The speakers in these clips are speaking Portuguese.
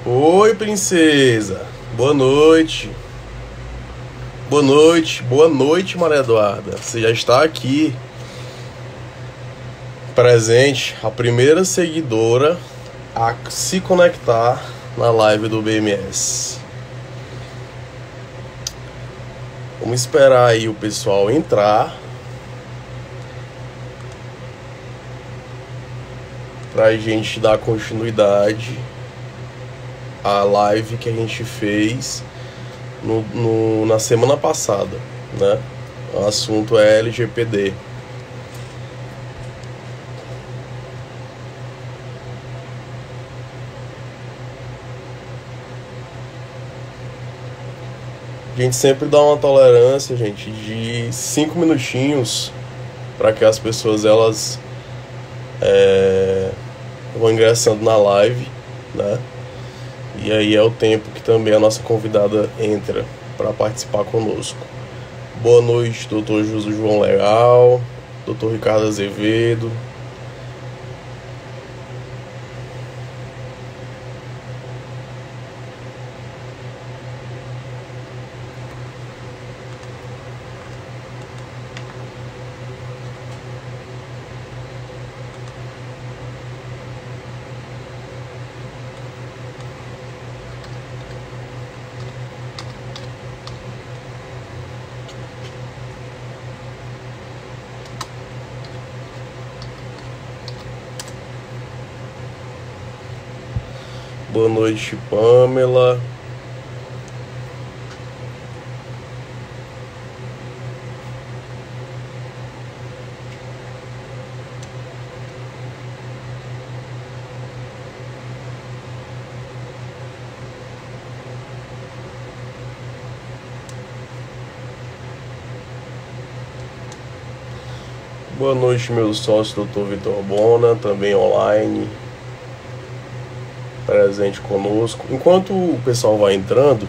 Oi, princesa. Boa noite. Boa noite. Boa noite, Maria Eduarda. Você já está aqui, presente, a primeira seguidora a se conectar na live do BMS. Vamos esperar aí o pessoal entrar pra gente dar continuidade à live que a gente fez na semana passada, né? O assunto é LGPD. A gente sempre dá uma tolerância, gente, de 5 minutinhos para que as pessoas elas vão ingressando na live, né? E aí é o tempo que também a nossa convidada entra para participar conosco. Boa noite, doutor José João Leal, doutor Ricardo Azevedo. Boa noite, Pamela. Boa noite, meu sócio, doutor Vitor Bona, também online, presente conosco. Enquanto o pessoal vai entrando,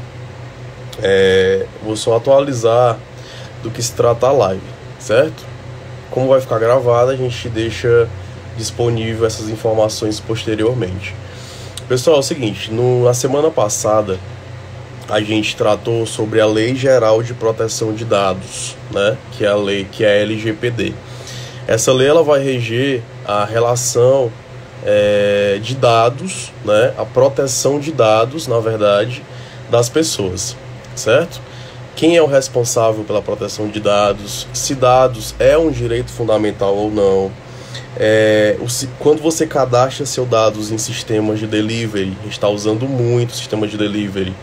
vou só atualizar do que se trata a live, certo? Como vai ficar gravada, a gente deixa disponível essas informações posteriormente. Pessoal, é o seguinte, na semana passada a gente tratou sobre a Lei Geral de Proteção de Dados, né? Que é a lei, que é a LGPD. Essa lei ela vai reger a relação de dados, né? A proteção de dados, na verdade, das pessoas, certo? Quem é o responsável pela proteção de dados? Se dados é um direito fundamental ou não? Quando você cadastra seus dados em sistemas de delivery, a gente está usando muito sistema de delivery.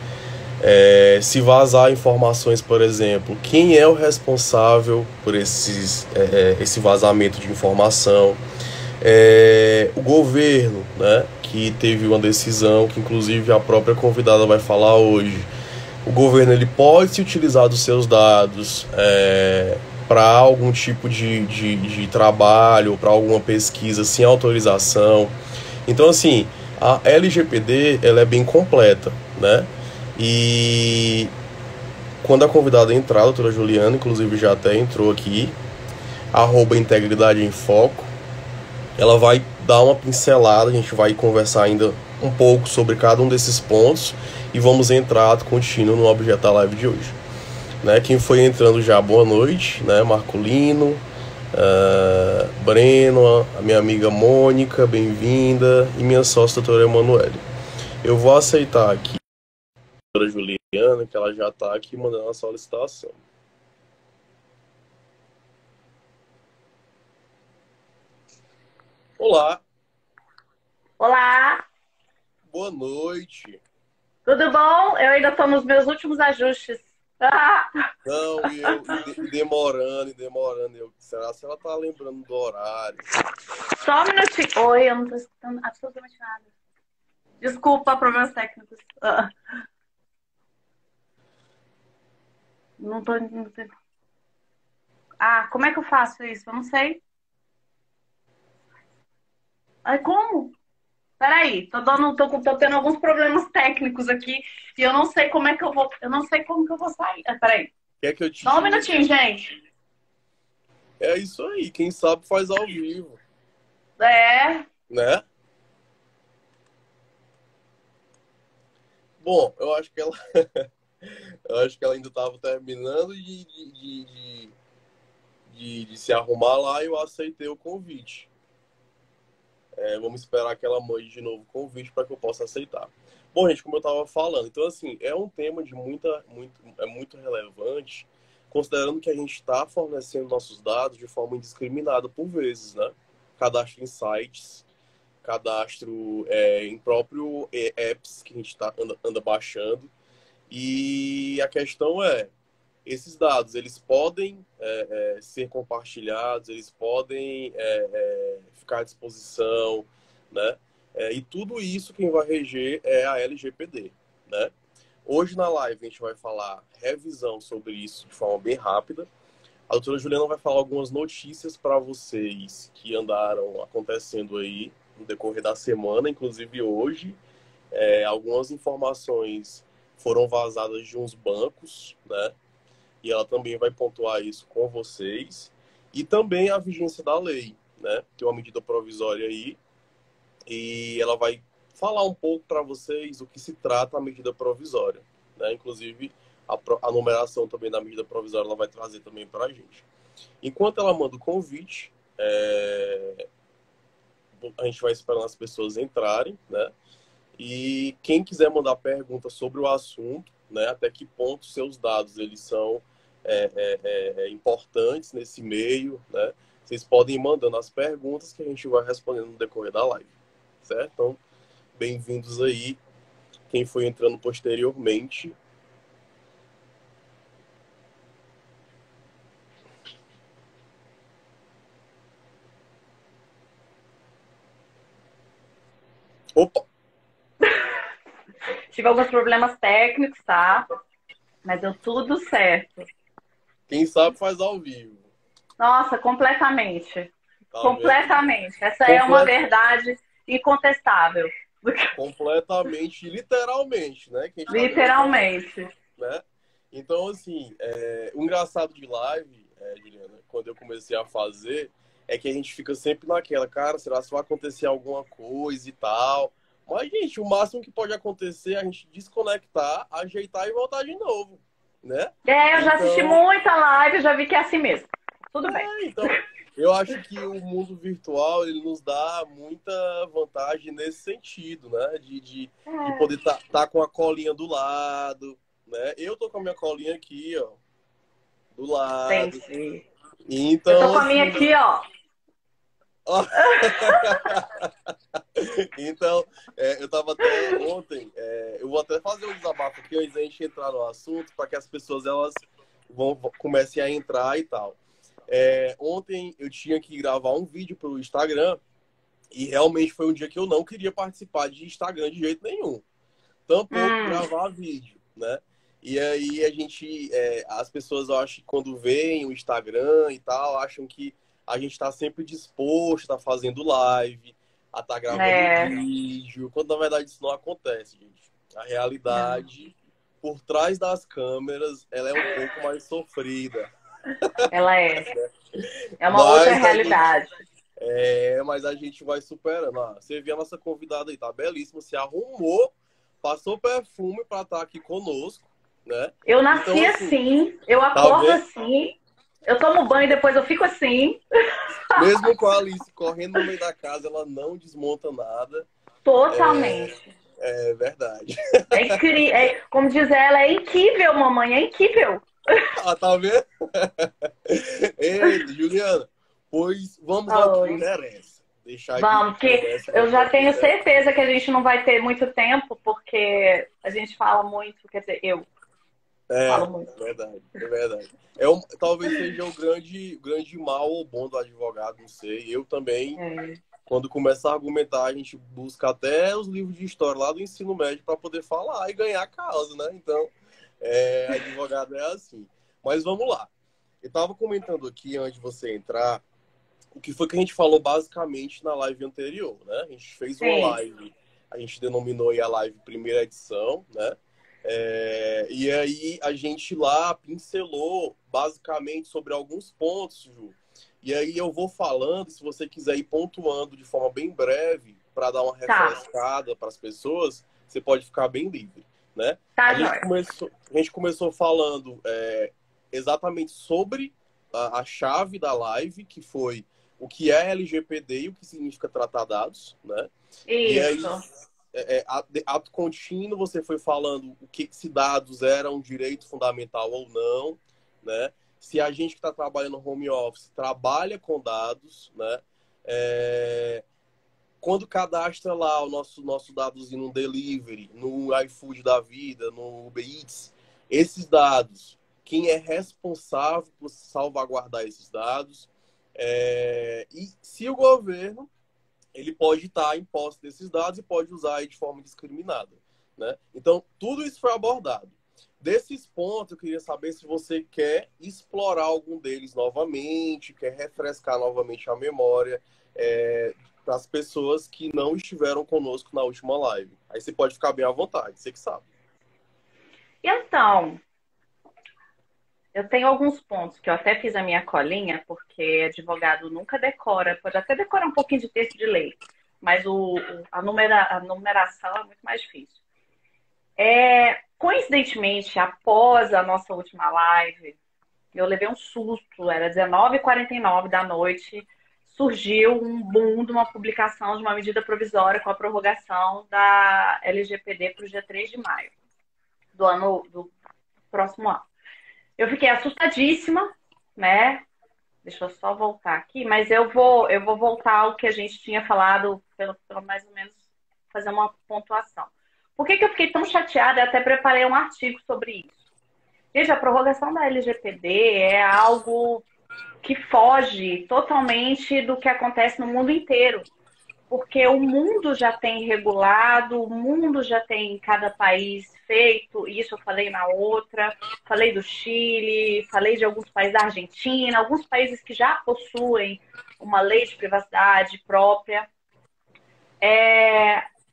Se vazar informações, por exemplo, quem é o responsável por esse vazamento de informação? O governo, né, que teve uma decisão que inclusive a própria convidada vai falar hoje. O governo ele pode se utilizar dos seus dados para algum tipo de trabalho, para alguma pesquisa sem autorização. Então, assim, a LGPD ela é bem completa, né? E quando a convidada entrar, a doutora Juliana, inclusive já até entrou aqui, @Integridade em Foco, ela vai dar uma pincelada, a gente vai conversar ainda um pouco sobre cada um desses pontos e vamos entrar contínuo no objeto da live de hoje. Né? Quem foi entrando já, boa noite, né? Marculino, Breno, a minha amiga Mônica, bem-vinda, e minha sócia, doutora Emanuele. Eu vou aceitar aqui a doutora Juliana, que ela já está aqui mandando a solicitação. Olá. Olá, Boa noite. tudo bom? Eu ainda estou nos meus últimos ajustes. Ah, Não, demorando. Será que ela tá lembrando do horário? só um minutinho. Oi, eu não estou escutando absolutamente nada. Desculpa, problemas técnicos. Não tô. Não sei. Como é que eu faço isso? Eu não sei. Ai, como? Peraí, tô tendo alguns problemas técnicos aqui e eu não sei como é que eu vou. Eu não sei como que eu vou sair. Peraí. Quer que eu te Só um diga? minutinho, gente. É isso aí, quem sabe faz ao vivo, É. né? Bom, eu acho que ela, eu acho que ela ainda estava terminando de se arrumar lá e eu aceitei o convite. Vamos esperar que ela mande de novo o convite para que eu possa aceitar. Bom, gente, como eu estava falando, então assim, é um tema de muito relevante, considerando que a gente está fornecendo nossos dados de forma indiscriminada por vezes, né? Cadastro em sites, cadastro em próprio apps que a gente anda baixando. E a questão é, esses dados, eles podem ser compartilhados, eles podem ficar à disposição, né? E tudo isso quem vai reger é a LGPD, né? Hoje na live a gente vai falar revisão sobre isso de forma bem rápida. A doutora Juliana vai falar algumas notícias para vocês que andaram acontecendo aí no decorrer da semana, inclusive hoje. Algumas informações foram vazadas de uns bancos, né? E ela também vai pontuar isso com vocês. E também a vigência da lei, né? Tem uma medida provisória aí e ela vai falar um pouco para vocês o que se trata a medida provisória, né? Inclusive, a numeração também da medida provisória ela vai trazer também para a gente. Enquanto ela manda o convite, a gente vai esperando as pessoas entrarem, né? E quem quiser mandar pergunta sobre o assunto, né? Até que ponto seus dados eles são importantes nesse meio, né? Vocês podem ir mandando as perguntas que a gente vai respondendo no decorrer da live, certo? Então, bem-vindos aí, quem foi entrando posteriormente. Opa! Tive alguns problemas técnicos, tá? Mas deu tudo certo. Quem sabe faz ao vivo. Nossa, completamente. Tá vendo? Completamente. Essa é uma verdade incontestável. Completamente, literalmente, né? Que a gente tá vendo, Literalmente. né? Então, assim, o engraçado de live, Juliana, quando eu comecei a fazer, é que a gente fica sempre naquela, cara, será que vai acontecer alguma coisa e tal? Mas, gente, o máximo que pode acontecer é a gente desconectar, ajeitar e voltar de novo, né? Eu já assisti Então, muita live, já vi que é assim mesmo. Tudo bem. então, eu acho que o mundo virtual, ele nos dá muita vantagem nesse sentido, né? De poder tá com a colinha do lado, né? Eu tô com a minha colinha aqui, ó, do lado. Entendi. Eu tô Então, com a minha assim. aqui, ó. Então, eu tava até ontem. Eu vou até fazer um desabafo aqui antes da gente entrar no assunto, para que as pessoas elas comecem a entrar e tal. Ontem eu tinha que gravar um vídeo pro Instagram e realmente foi um dia que eu não queria participar de Instagram de jeito nenhum. Tampouco gravar vídeo, né? E aí a gente, as pessoas, eu acho que quando veem o Instagram e tal, acham que a gente está sempre disposto a estar fazendo live, a estar gravando vídeo, quando na verdade isso não acontece, gente. A realidade, por trás das câmeras, ela é um pouco mais sofrida. Ela é. É uma outra realidade. Mas a gente vai superando. Você viu a nossa convidada aí, tá belíssima, se arrumou, passou perfume para estar aqui conosco, né? Eu nasci então, assim, eu acordo assim, eu tomo banho e depois eu fico assim. Mesmo com a Alice correndo no meio da casa, ela não desmonta nada. Totalmente. É verdade. É incrível. Como diz ela, é incrível, mamãe, é incrível. Tá vendo? Ei, Juliana, pois vamos ao que interessa. Vamos, porque eu já tenho certeza que a gente não vai ter muito tempo, porque a gente fala muito, quer dizer, eu falo muito. É verdade. Talvez seja o grande mal ou bom do advogado, não sei. Eu também, quando começa a argumentar, a gente busca até os livros de história lá do ensino médio para poder falar e ganhar a causa, né? Então, advogado é assim. Mas vamos lá. Eu estava comentando aqui, antes de você entrar, o que foi que a gente falou basicamente na live anterior, né? A gente fez uma live, a gente denominou aí a live primeira edição, né? E aí a gente lá pincelou basicamente sobre alguns pontos, Ju. E aí eu vou falando, se você quiser ir pontuando de forma bem breve, para dar uma refrescada para as pessoas, você pode ficar bem livre. né? Tá, joia. A gente começou falando exatamente sobre a chave da live, que foi o que é LGPD e o que significa tratar dados, né? E aí, Isso. ato contínuo, você foi falando o que se dados eram um direito fundamental ou não, né? Se a gente que está trabalhando no home office trabalha com dados, né? Quando cadastra lá o nosso dadozinho no delivery, no iFood da vida, no Uber Eats, esses dados, quem é responsável por salvaguardar esses dados? E se o governo, ele pode estar em posse desses dados e pode usar aí de forma discriminada, né? Então, tudo isso foi abordado. Desses pontos, eu queria saber se você quer explorar algum deles novamente, quer refrescar novamente a memória para as pessoas que não estiveram conosco na última live. Aí você pode ficar bem à vontade, você que sabe. Então, eu tenho alguns pontos que eu até fiz a minha colinha, porque advogado nunca decora, pode até decorar um pouquinho de texto de lei, mas a numeração é muito mais difícil. Coincidentemente, após a nossa última live, eu levei um susto, era 19h49 da noite, surgiu um boom de uma publicação de uma medida provisória com a prorrogação da LGPD para o dia 3 de maio do próximo ano. Eu fiquei assustadíssima, né? Deixa eu só voltar aqui, mas eu vou voltar ao que a gente tinha falado, pelo mais ou menos fazer uma pontuação. Por que eu fiquei tão chateada? Eu até preparei um artigo sobre isso. Gente, a prorrogação da LGPD é algo que foge totalmente do que acontece no mundo inteiro. Porque o mundo já tem regulado, o mundo já tem em cada país feito, isso eu falei na outra, falei do Chile, falei de alguns países da Argentina, alguns países que já possuem uma lei de privacidade própria.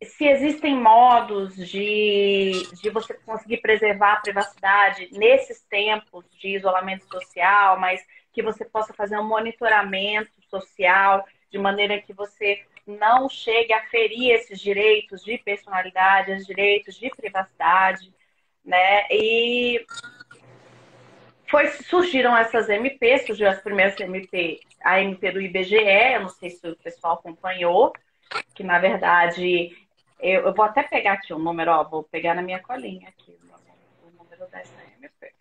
Se existem modos de você conseguir preservar a privacidade nesses tempos de isolamento social, mas que você possa fazer um monitoramento social de maneira que você não chegue a ferir esses direitos de personalidade, os direitos de privacidade, né? E surgiram essas MPs, surgiu as primeiras MP, a MP do IBGE, eu não sei se o pessoal acompanhou, que na verdade, eu vou até pegar aqui o número, ó, vou pegar na minha colinha aqui o número dessa MP,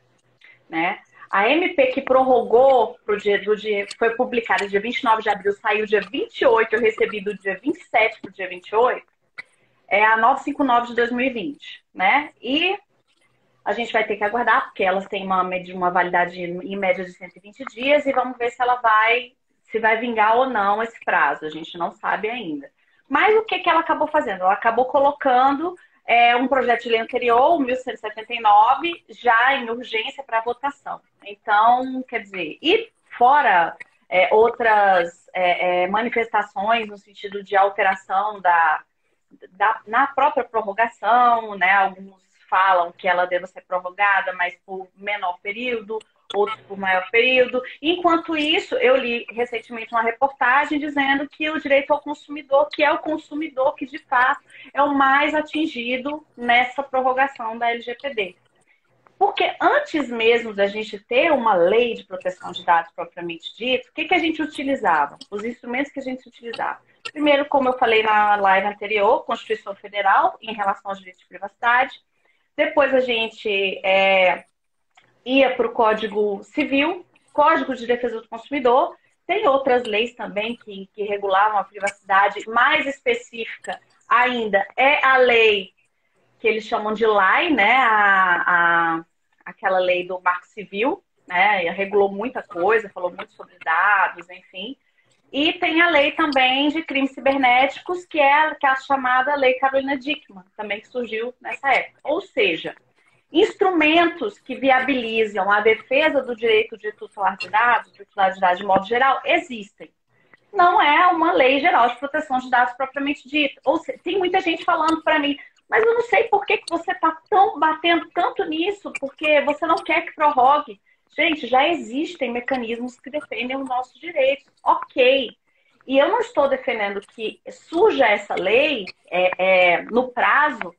né? A MP que prorrogou foi publicada dia 29 de abril, saiu dia 28, eu recebi do dia 27 para o dia 28, é a 959 de 2020, né? E a gente vai ter que aguardar, porque elas têm uma validade em média de 120 dias, e vamos ver se vai vingar ou não esse prazo. A gente não sabe ainda. Mas o que ela acabou fazendo? Ela acabou colocando um projeto de lei anterior, o 1179, já em urgência para votação. Então, quer dizer, e fora outras manifestações no sentido de alteração na própria prorrogação, né? Alguns falam que ela deva ser prorrogada, mas por menor período, outros por maior período. Enquanto isso, eu li recentemente uma reportagem dizendo que o direito ao consumidor, que é o consumidor que, de fato, é o mais atingido nessa prorrogação da LGPD. Porque antes mesmo da gente ter uma lei de proteção de dados propriamente dito, o que a gente utilizava? Os instrumentos que a gente utilizava. Primeiro, como eu falei na live anterior, Constituição Federal, em relação aos direitos de privacidade. Depois a gente ia para o Código Civil, Código de Defesa do Consumidor. Tem outras leis também que regulavam a privacidade. Mais específica ainda é a lei que eles chamam de LAI, né? Aquela lei do Marco Civil, né? Regulou muita coisa, falou muito sobre dados, enfim. E tem a lei também de crimes cibernéticos, que é a chamada Lei Carolina Dickmann, também que surgiu nessa época. Ou seja, instrumentos que viabilizam a defesa do direito de tutelar de dados, de modo geral, existem. Não é uma lei geral de proteção de dados propriamente dita. Ou seja, tem muita gente falando para mim, mas eu não sei por que você está batendo tanto nisso, porque você não quer que prorrogue. Gente, já existem mecanismos que defendem os nossos direitos. Ok. E eu não estou defendendo que surja essa lei no prazo,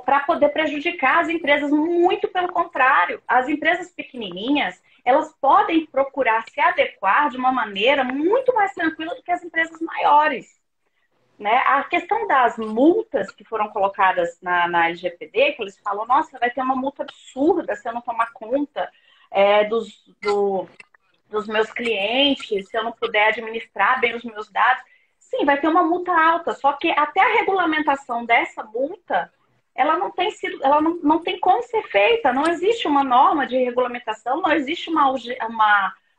para poder prejudicar as empresas. Muito pelo contrário, as empresas pequenininhas, elas podem procurar se adequar de uma maneira muito mais tranquila do que as empresas maiores, né? A questão das multas que foram colocadas na LGPD, que eles falam, nossa, vai ter uma multa absurda se eu não tomar conta dos meus clientes, se eu não puder administrar bem os meus dados. Sim, vai ter uma multa alta, só que até a regulamentação dessa multa, ela não tem sido, ela não tem como ser feita, não existe uma norma de regulamentação, não existe uma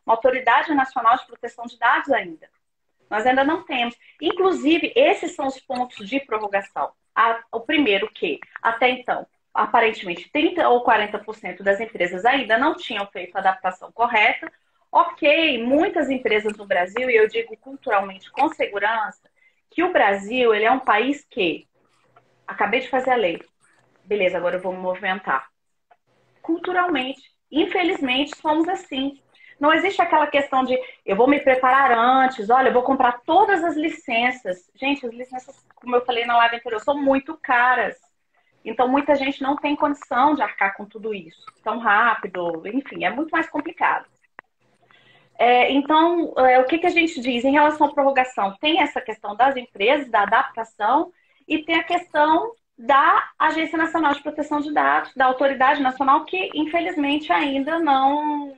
autoridade nacional de proteção de dados ainda. Nós ainda não temos. Inclusive, esses são os pontos de prorrogação. O primeiro que, até então, aparentemente 30% ou 40% das empresas ainda não tinham feito a adaptação correta. Ok, muitas empresas no Brasil, e eu digo culturalmente com segurança, que o Brasil ele é um país que, acabei de fazer a lei, beleza, agora eu vou me movimentar. Culturalmente, infelizmente, somos assim. Não existe aquela questão de eu vou me preparar antes, olha, eu vou comprar todas as licenças. Gente, as licenças, como eu falei na live anterior, são muito caras. Então, muita gente não tem condição de arcar com tudo isso tão rápido. Enfim, é muito mais complicado. Então, o que a gente diz em relação à prorrogação? Tem essa questão das empresas, da adaptação, e tem a questão da Agência Nacional de Proteção de Dados, da Autoridade Nacional, que, infelizmente, ainda não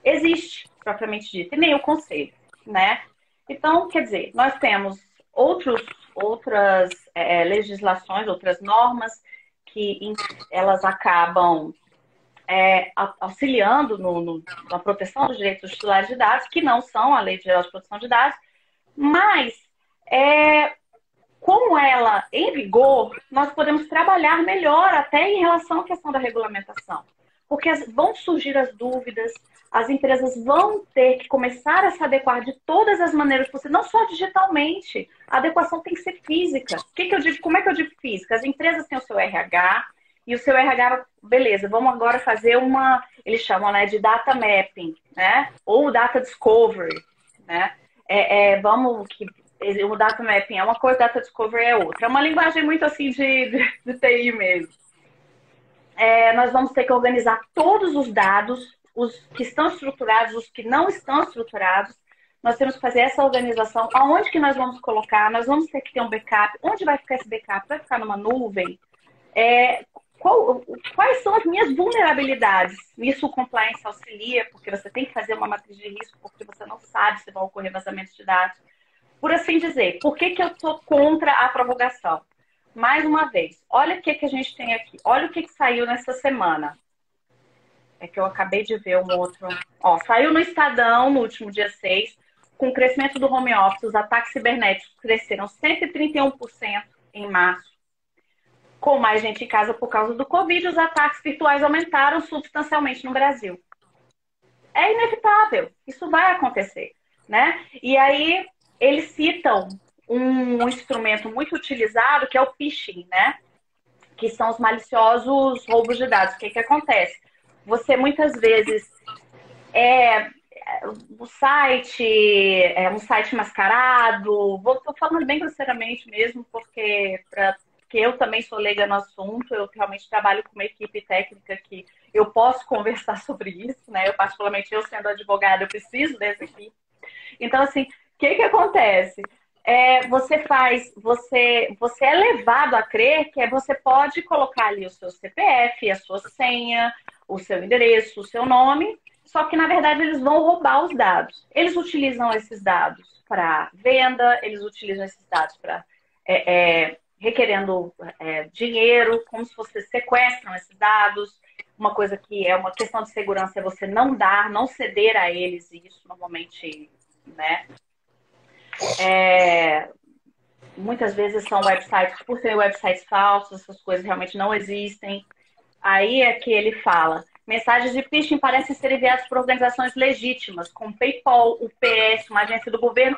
existe, propriamente dito, e nem o Conselho, né? Então, quer dizer, nós temos outras legislações, outras normas, que elas acabam auxiliando na proteção dos direitos dos titulares de dados, que não são a Lei Geral de Proteção de Dados, mas como ela em vigor, nós podemos trabalhar melhor até em relação à questão da regulamentação. Porque vão surgir as dúvidas, as empresas vão ter que começar a se adequar de todas as maneiras possíveis, não só digitalmente. A adequação tem que ser física. O que eu digo? Como é que eu digo física? As empresas têm o seu RH, e o seu RH, beleza, vamos agora fazer eles chamam, né, de data mapping, né? Ou data discovery, né? O data mapping é uma coisa, data discovery é outra. É uma linguagem muito assim de TI mesmo. Nós vamos ter que organizar todos os dados, os que estão estruturados, os que não estão estruturados. Nós temos que fazer essa organização. Aonde que nós vamos colocar? Nós vamos ter que ter um backup. Onde vai ficar esse backup? Vai ficar numa nuvem? Quais são as minhas vulnerabilidades? Isso o compliance auxilia, porque você tem que fazer uma matriz de risco, porque você não sabe se vão ocorrer vazamentos de dados. Por assim dizer, por que eu sou contra a prorrogação? Mais uma vez, olha o que a gente tem aqui. Olha o que saiu nessa semana. É que eu acabei de ver um outro. Saiu no Estadão, no último dia 6, com o crescimento do home office, os ataques cibernéticos cresceram 131% em março. Com mais gente em casa por causa do Covid, os ataques virtuais aumentaram substancialmente no Brasil. É inevitável, isso vai acontecer, né? E aí eles citam um instrumento muito utilizado, que é o phishing, né? Que são os maliciosos roubos de dados. O que acontece? Você muitas vezes um site mascarado. Estou falando bem grosseiramente mesmo, porque eu também sou leiga no assunto, eu realmente trabalho com uma equipe técnica que eu posso conversar sobre isso, né? Particularmente eu sendo advogada, eu preciso dessa equipe. Então, assim, o que acontece? Você é levado a crer que você pode colocar ali o seu CPF, a sua senha, o seu endereço, o seu nome, só que, na verdade, eles vão roubar os dados. Eles utilizam esses dados para venda, eles utilizam esses dados para requerendo dinheiro, como se vocês sequestram esses dados. Uma coisa que é uma questão de segurança é você não ceder a eles isso, normalmente, né? Muitas vezes são websites, por serem websites falsos, essas coisas realmente não existem. Aí é que ele fala, mensagens de phishing parecem ser enviadas por organizações legítimas, como PayPal, UPS, uma agência do governo.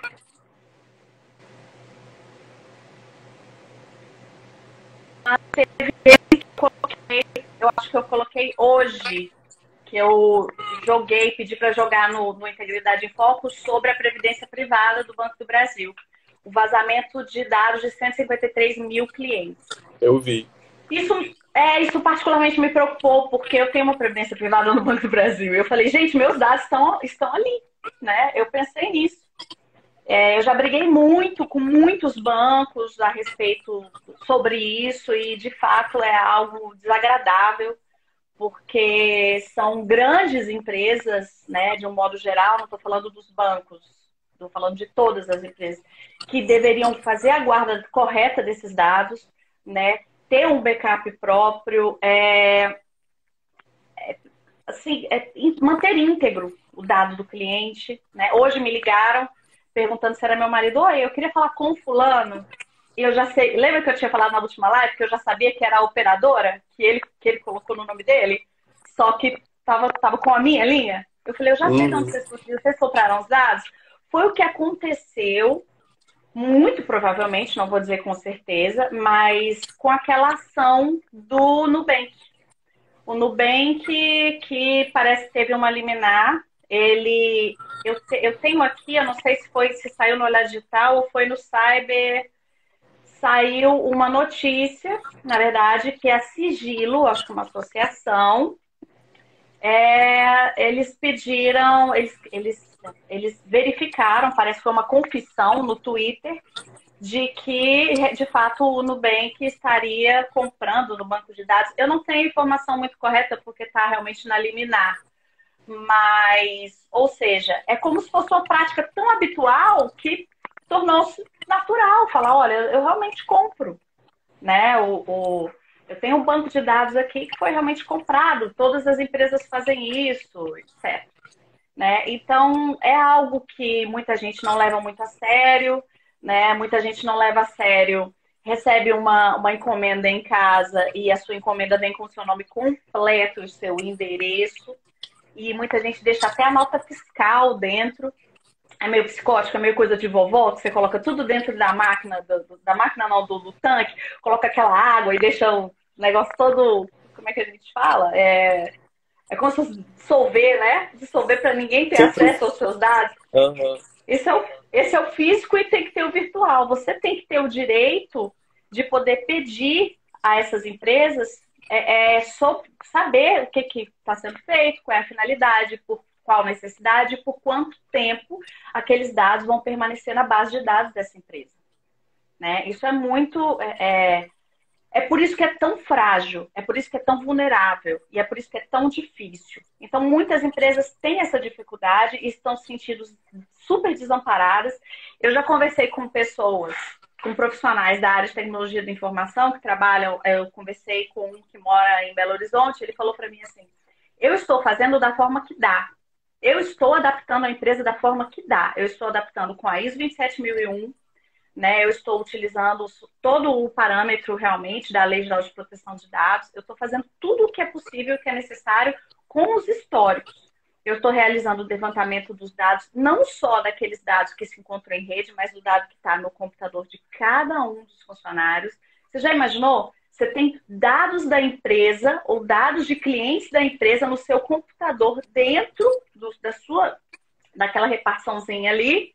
Eu acho que eu coloquei hoje, que eu pedi para jogar no Integridade em Foco sobre a previdência privada do Banco do Brasil. o vazamento de dados de 153 mil clientes. Eu vi. Isso particularmente me preocupou, porque eu tenho uma previdência privada no Banco do Brasil. E eu falei, gente, meus dados estão ali, né? Eu pensei nisso. Eu já briguei muito com muitos bancos a respeito sobre isso e, de fato, é algo desagradável, porque são grandes empresas, né, de um modo geral, não estou falando dos bancos, estou falando de todas as empresas, que deveriam fazer a guarda correta desses dados, né, ter um backup próprio, assim, manter íntegro o dado do cliente, né? Hoje me ligaram perguntando se era meu marido. Oi, eu queria falar com o fulano. E eu já sei, lembra que eu tinha falado na última live que eu já sabia que era a operadora, que ele colocou no nome dele, só que tava com a minha linha? Eu falei, eu já sei de onde vocês compraram os dados. Foi o que aconteceu, muito provavelmente, não vou dizer com certeza, mas com aquela ação do Nubank. O Nubank, que parece que teve uma liminar, eu tenho aqui, eu não sei se saiu no Olhar Digital ou foi no Cyber, saiu uma notícia, na verdade, que a Sigilo, acho que uma associação, eles pediram, eles verificaram, parece que foi uma confissão no Twitter, de que, de fato, o Nubank estaria comprando no banco de dados. Eu não tenho informação muito correta, porque está realmente na liminar. Mas, ou seja, é como se fosse uma prática tão habitual que tornou-se natural. Falar, olha, eu realmente compro, né? Eu tenho um banco de dados aqui que foi realmente comprado. Todas as empresas fazem isso, etc. Né? Então, é algo que muita gente não leva muito a sério, né? Muita gente não leva a sério, recebe uma encomenda em casa e a sua encomenda vem com o seu nome completo, o seu endereço, e muita gente deixa até a nota fiscal dentro. É meio psicótico, é meio coisa de vovó, que você coloca tudo dentro da máquina, da máquina não, do tanque, coloca aquela água e deixa o negócio todo, como é que a gente fala? É como se fosse dissolver, né? Dissolver para ninguém ter acesso aos seus dados. Uhum. Esse é o físico e tem que ter o virtual. Você tem que ter o direito de poder pedir a essas empresas saber o que está sendo feito, qual é a finalidade, por qual necessidade, por quanto tempo aqueles dados vão permanecer na base de dados dessa empresa. Né? Isso é muito... É por isso que é tão frágil, é por isso que é tão vulnerável e é por isso que é tão difícil. Então, muitas empresas têm essa dificuldade e estão se sentindo super desamparadas. Eu já conversei com pessoas, com profissionais da área de tecnologia da informação que trabalham. Eu conversei com um que mora em Belo Horizonte, ele falou para mim assim, eu estou fazendo da forma que dá. Eu estou adaptando a empresa da forma que dá. Eu estou adaptando com a ISO 27001, né, eu estou utilizando todo o parâmetro realmente da Lei Geral de Proteção de Dados. Eu estou fazendo tudo o que é possível, o que é necessário com os históricos. Eu estou realizando o levantamento dos dados, não só daqueles dados que se encontram em rede, mas do dado que está no computador de cada um dos funcionários. Você já imaginou? Você tem dados da empresa ou dados de clientes da empresa no seu computador dentro daquela repartiçãozinha ali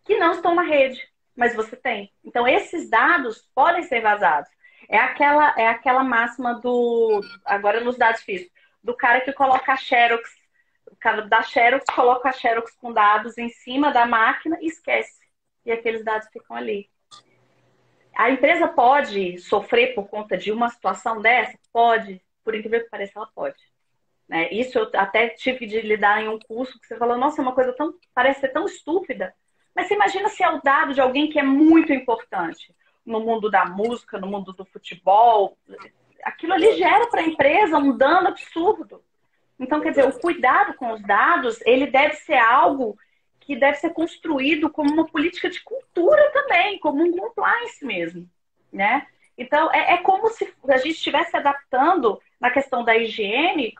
que não estão na rede. Mas você tem. Então, esses dados podem ser vazados. É aquela máxima agora nos dados físicos, do cara que coloca a Xerox, o cara da Xerox coloca a Xerox com dados em cima da máquina e esquece. E aqueles dados ficam ali. A empresa pode sofrer por conta de uma situação dessa? Pode. Por incrível que pareça, ela pode. Né? Isso eu até tive de lidar em um curso que você falou, nossa, é uma coisa parece ser tão estúpida. Mas você imagina se é o dado de alguém que é muito importante no mundo da música, no mundo do futebol. Aquilo ali gera para a empresa um dano absurdo. Então, quer dizer, o cuidado com os dados, ele deve ser algo que deve ser construído como uma política de cultura também, como um compliance mesmo, né? Então, é como se a gente estivesse adaptando na questão da higiene,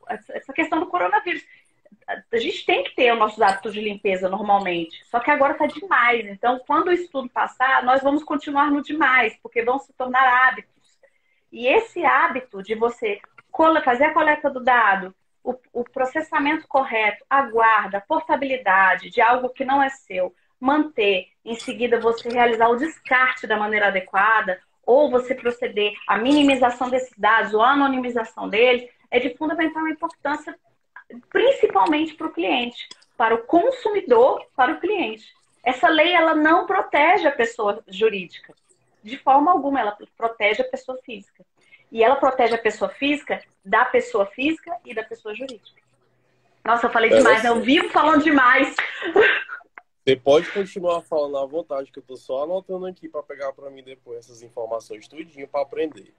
essa questão do coronavírus. A gente tem que ter os nossos hábitos de limpeza normalmente, só que agora está demais. Então, quando isso tudo passar, nós vamos continuar no demais, porque vão se tornar hábitos. E esse hábito de você fazer a coleta do dado, o processamento correto, a guarda, a portabilidade de algo que não é seu, manter, em seguida você realizar o descarte da maneira adequada, ou você proceder à minimização desses dados ou à anonimização deles, é de fundamental importância, principalmente para o cliente, para o consumidor, para o cliente. Essa lei, ela não protege a pessoa jurídica, de forma alguma, ela protege a pessoa física. E ela protege a pessoa física da pessoa física e da pessoa jurídica. Nossa, eu falei demais, né? Eu vivo falando demais. Você pode continuar falando à vontade, que eu tô só anotando aqui para pegar para mim depois essas informações tudinho para aprender.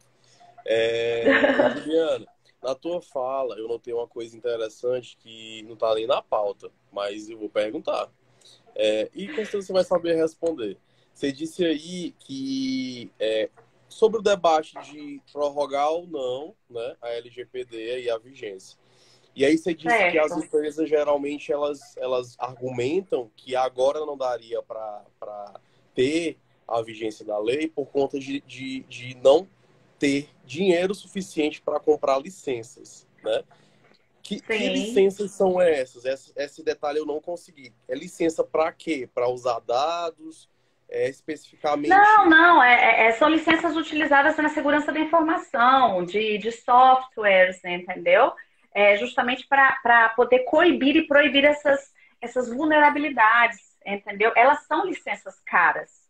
Juliana, na tua fala, eu notei uma coisa interessante que não tá nem na pauta, mas eu vou perguntar. E com certeza você vai saber responder. Você disse aí que sobre o debate de prorrogar ou não, né, a LGPD e a vigência. E aí você disse que as empresas geralmente elas argumentam que agora não daria para ter a vigência da lei por conta de não ter dinheiro suficiente para comprar licenças, né? Que licenças são essas? Esse detalhe eu não consegui. É licença para quê? Para usar dados? Especificamente? Não. São licenças utilizadas na segurança da informação, de softwares, entendeu? Justamente para poder coibir e proibir essas vulnerabilidades, entendeu? Elas são licenças caras.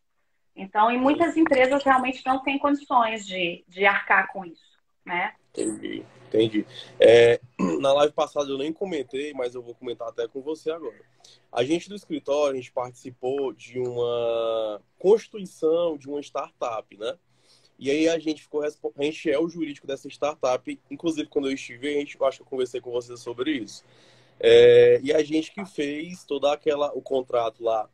Então, e muitas empresas realmente não têm condições de arcar com isso, né? Entendi. Na live passada eu nem comentei, mas eu vou comentar até com você agora. A gente do escritório, a gente participou de uma constituição de uma startup, né? E aí a gente é o jurídico dessa startup. Inclusive, quando eu estive, eu acho que eu conversei com você sobre isso. E a gente que fez o contrato lá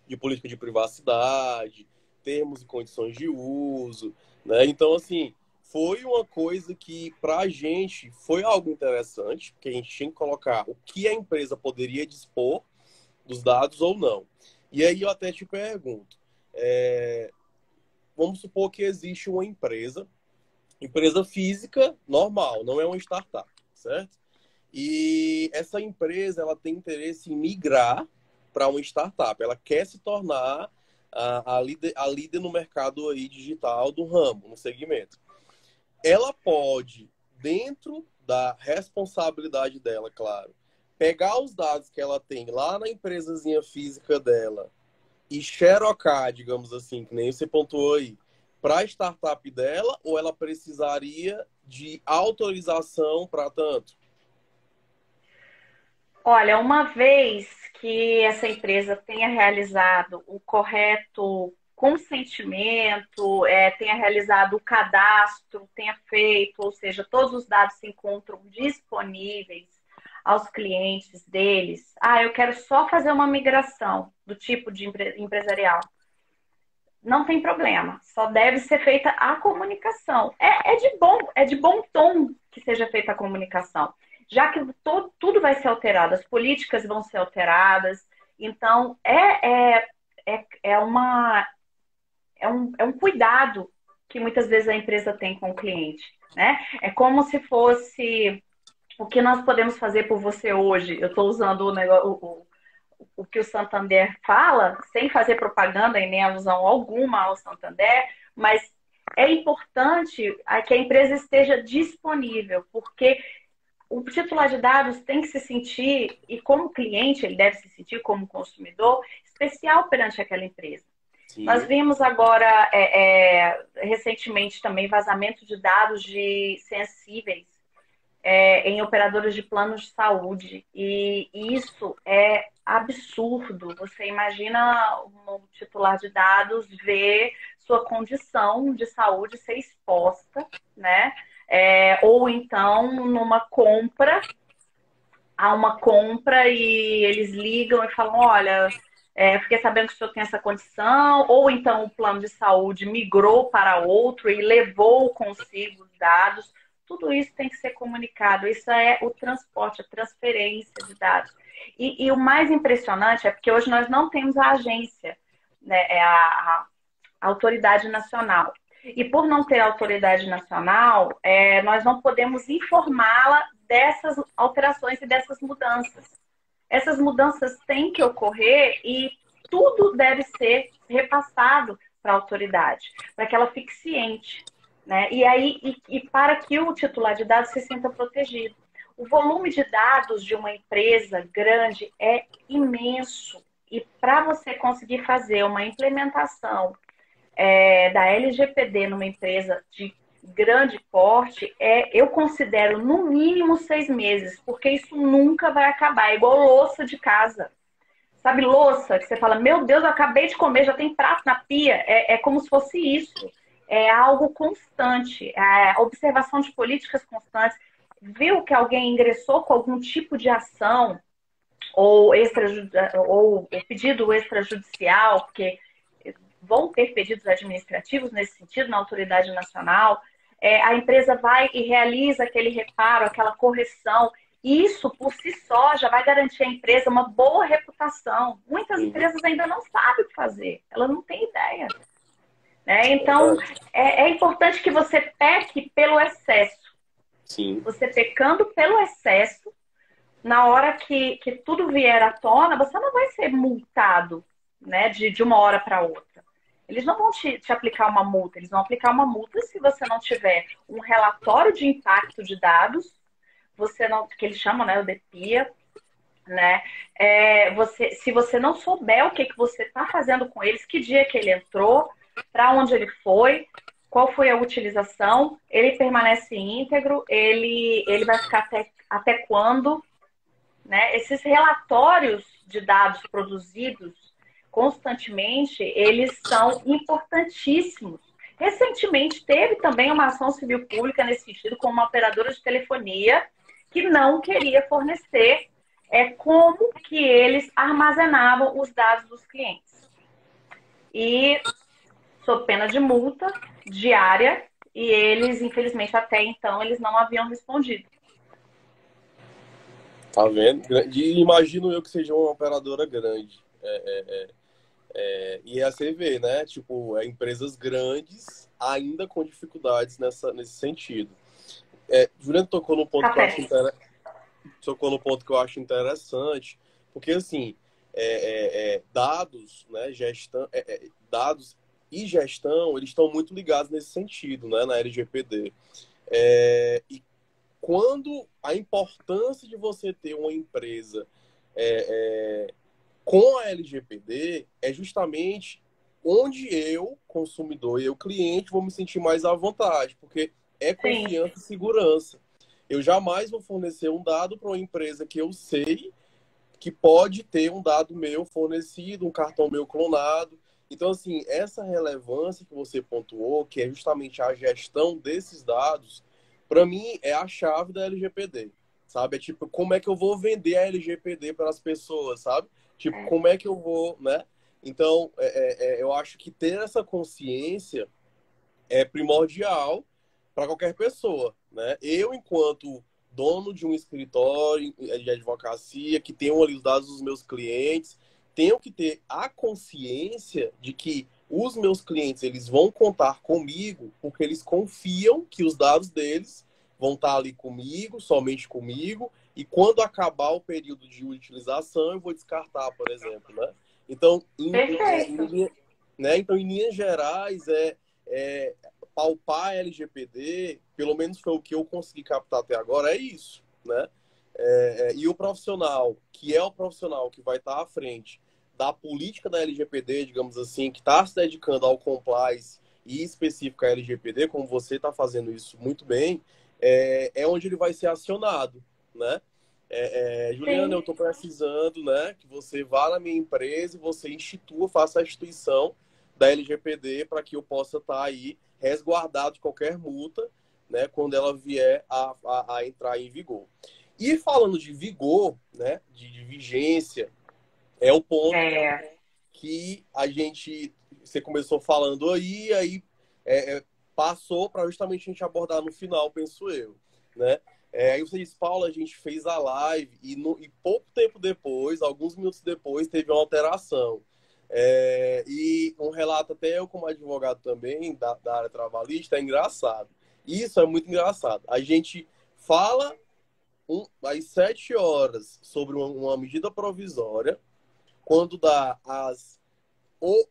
de política de privacidade, termos e condições de uso, né? Então, assim, foi uma coisa que, para a gente, foi algo interessante, porque a gente tinha que colocar o que a empresa poderia dispor dos dados ou não. E aí eu até te pergunto, vamos supor que existe uma empresa física normal, não é uma startup, certo? E essa empresa, ela tem interesse em migrar para uma startup. Ela quer se tornar a líder no mercado aí digital do ramo, no segmento. Ela pode, dentro da responsabilidade dela, claro, pegar os dados que ela tem lá na empresazinha física dela e xerocar, digamos assim, que nem você pontuou aí, para a startup dela, ou ela precisaria de autorização para tanto? Olha, uma vez que essa empresa tenha realizado o correto consentimento, tenha realizado o cadastro, tenha feito, ou seja, todos os dados se encontram disponíveis aos clientes deles. Eu quero só fazer uma migração do tipo de empresarial. Não tem problema, só deve ser feita a comunicação. É de bom tom que seja feita a comunicação, já que tudo vai ser alterado, as políticas vão ser alteradas, então um cuidado que muitas vezes a empresa tem com o cliente, né? É como se fosse o que nós podemos fazer por você hoje. Eu estou usando o que o Santander fala, sem fazer propaganda e nem alusão alguma ao Santander, mas é importante que a empresa esteja disponível, porque o titular de dados tem que se sentir, e como cliente ele deve se sentir, como consumidor, especial perante aquela empresa. Sim. Nós vimos agora, recentemente também, vazamento de dados sensíveis em operadoras de planos de saúde. E isso é absurdo. Você imagina um titular de dados ver sua condição de saúde ser exposta, né? Ou então há uma compra e eles ligam e falam, olha, fiquei sabendo que o senhor tem essa condição, ou então o plano de saúde migrou para outro e levou consigo os dados. Tudo isso tem que ser comunicado. Isso é o transporte, a transferência de dados. E o mais impressionante é porque hoje nós não temos a agência, né, a autoridade nacional. E por não ter autoridade nacional, nós não podemos informá-la dessas alterações e dessas mudanças. Essas mudanças têm que ocorrer e tudo deve ser repassado para a autoridade, para que ela fique ciente, né? E aí, para que o titular de dados se sinta protegido. O volume de dados de uma empresa grande é imenso. E para você conseguir fazer uma implementação da LGPD numa empresa de grande porte, eu considero no mínimo 6 meses, porque isso nunca vai acabar. É igual louça de casa. Sabe, louça, que você fala, meu Deus, eu acabei de comer, já tem prato na pia. É como se fosse isso. É algo constante. É observação de políticas constantes. Viu que alguém ingressou com algum tipo de ação ou pedido extrajudicial, porque vão ter pedidos administrativos nesse sentido na autoridade nacional, a empresa vai e realiza aquele reparo, aquela correção. Isso, por si só, já vai garantir à empresa uma boa reputação. Muitas empresas ainda não sabem o que fazer, elas não têm ideia. Né? Então, é importante que você peque pelo excesso. Sim. Você pecando pelo excesso, na hora que tudo vier à tona, você não vai ser multado, né, de uma hora para outra. Eles não vão te aplicar uma multa, eles vão aplicar uma multa se você não tiver um relatório de impacto de dados, você não, que eles chamam, né, o DPIA, né? Se você não souber o que você está fazendo com eles, que dia que ele entrou, para onde ele foi, qual foi a utilização, ele permanece íntegro, ele vai ficar até quando, né? Esses relatórios de dados produzidos constantemente, eles são importantíssimos. Recentemente, teve também uma ação civil pública nesse sentido com uma operadora de telefonia que não queria fornecer como que eles armazenavam os dados dos clientes. E, sob pena de multa diária, e eles, infelizmente, até então, eles não haviam respondido. Tá vendo? E imagino eu que seja uma operadora grande. E a você vê, né? Tipo, empresas grandes ainda com dificuldades nesse sentido. Juliano tocou no ponto que eu acho interessante, porque assim, dados, né, dados e gestão, eles estão muito ligados nesse sentido, né, na LGPD. E quando a importância de você ter uma empresa com a LGPD é justamente onde eu, consumidor, e eu, cliente, vou me sentir mais à vontade, porque é confiança e segurança. Eu jamais vou fornecer um dado para uma empresa que eu sei que pode ter um dado meu fornecido, um cartão meu clonado. Então, assim, essa relevância que você pontuou, que é justamente a gestão desses dados, para mim é a chave da LGPD, sabe? É tipo, como é que eu vou vender a LGPD para as pessoas, sabe? Tipo, como é que eu vou, né? Então, eu acho que ter essa consciência é primordial para qualquer pessoa, né? Eu, enquanto dono de um escritório de advocacia, que tenho ali os dados dos meus clientes, tenho que ter a consciência de que os meus clientes, eles vão contar comigo porque eles confiam que os dados deles vão estar ali comigo, somente comigo, e quando acabar o período de utilização, eu vou descartar, por exemplo, né? Então, em linhas gerais, palpar a LGPD, pelo menos foi o que eu consegui captar até agora, é isso, né? E o profissional, que é o profissional que vai estar à frente da política da LGPD, digamos assim, que está se dedicando ao compliance e específico à LGPD, como você está fazendo isso muito bem, é onde ele vai ser acionado, né? Juliana, eu estou precisando, né, que você vá na minha empresa e você faça a instituição da LGPD para que eu possa estar aí resguardado de qualquer multa, né, quando ela vier a entrar em vigor. E falando de vigor, né, de vigência, é o ponto que você começou falando aí passou para justamente a gente abordar no final, penso eu, né? Aí você disse, Paulo, a gente fez a live e pouco tempo depois, alguns minutos depois, teve uma alteração. E um relato, até eu como advogado também, da área trabalhista, é engraçado. Isso é muito engraçado. A gente fala às 7 horas sobre uma medida provisória, Quando dá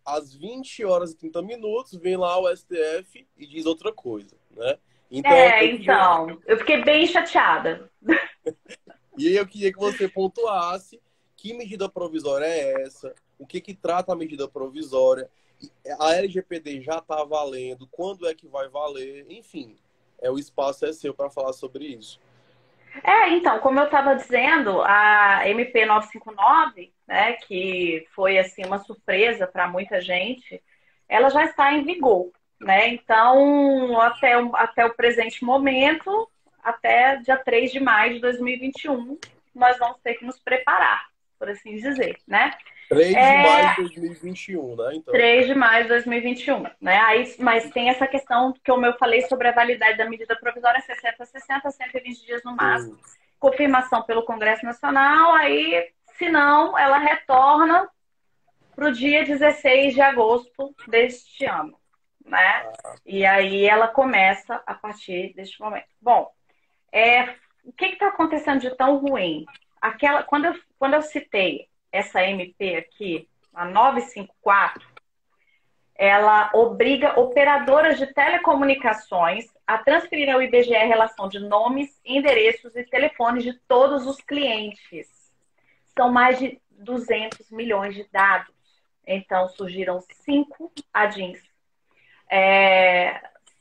às 20 horas e 30 minutos, vem lá o STF e diz outra coisa, né? Então, Então, eu fiquei bem chateada. e aí eu queria que você pontuasse que medida provisória é essa, o que trata a medida provisória, a LGPD já está valendo, quando é que vai valer, enfim, o espaço é seu para falar sobre isso. Então, como eu estava dizendo, a MP 959, né, que foi assim uma surpresa para muita gente, ela já está em vigor, né? Então, até o presente momento, até dia 3 de maio de 2021, nós vamos ter que nos preparar, por assim dizer, né? 3 de maio É, de 2021, né? Então, 3 de maio de 2021, né? Aí, mas tem essa questão que eu falei sobre a validade da medida provisória 60 a 120 dias no máximo. sim, Confirmação pelo Congresso Nacional, aí, se não, ela retorna para o dia 16 de agosto deste ano, né? E aí ela começa a partir deste momento. Bom, o que está acontecendo de tão ruim? Quando eu citei essa MP aqui, a 954, ela obriga operadoras de telecomunicações a transferir ao IBGE a relação de nomes, endereços e telefones de todos os clientes. São mais de 200 milhões de dados. Então, surgiram 5 ADINs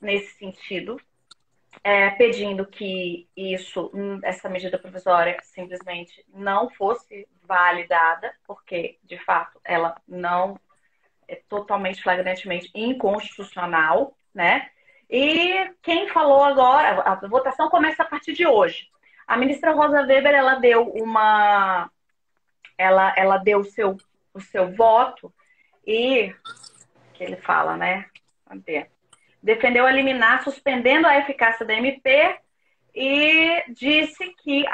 nesse sentido, pedindo que essa medida provisória simplesmente não fosse validada, porque, de fato, ela não é totalmente, flagrantemente inconstitucional, né? E quem falou agora, a votação começa a partir de hoje. A ministra Rosa Weber, ela deu o seu voto e que ele fala, né? Defendeu a liminar, suspendendo a eficácia da MP e disse que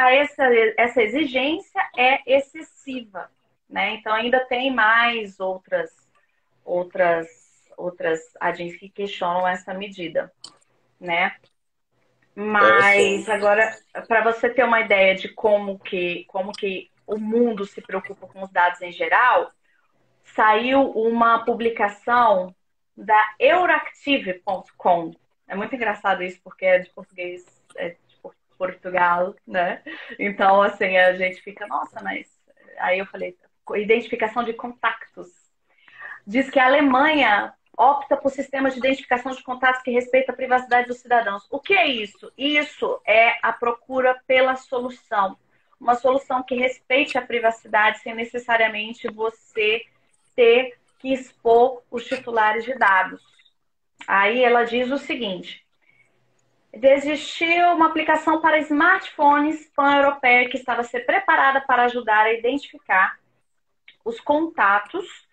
essa exigência é excessiva, né? Então ainda tem mais outras ADINs que questionam essa medida, né? Mas interessante. agora, para você ter uma ideia de como que o mundo se preocupa com os dados em geral, saiu uma publicação da Euractiv.com. É muito engraçado isso, porque é de português, é de Portugal, né? Então, assim, a gente fica, nossa, mas... Aí eu falei, identificação de contactos. Diz que a Alemanha opta por sistemas de identificação de contatos que respeitam a privacidade dos cidadãos. O que é isso? Isso é a procura pela solução. Uma solução que respeite a privacidade sem necessariamente você ter que expor os titulares de dados. Aí ela diz o seguinte: existiu uma aplicação para smartphones pan-europeia que estava a ser preparada para ajudar a identificar os contatos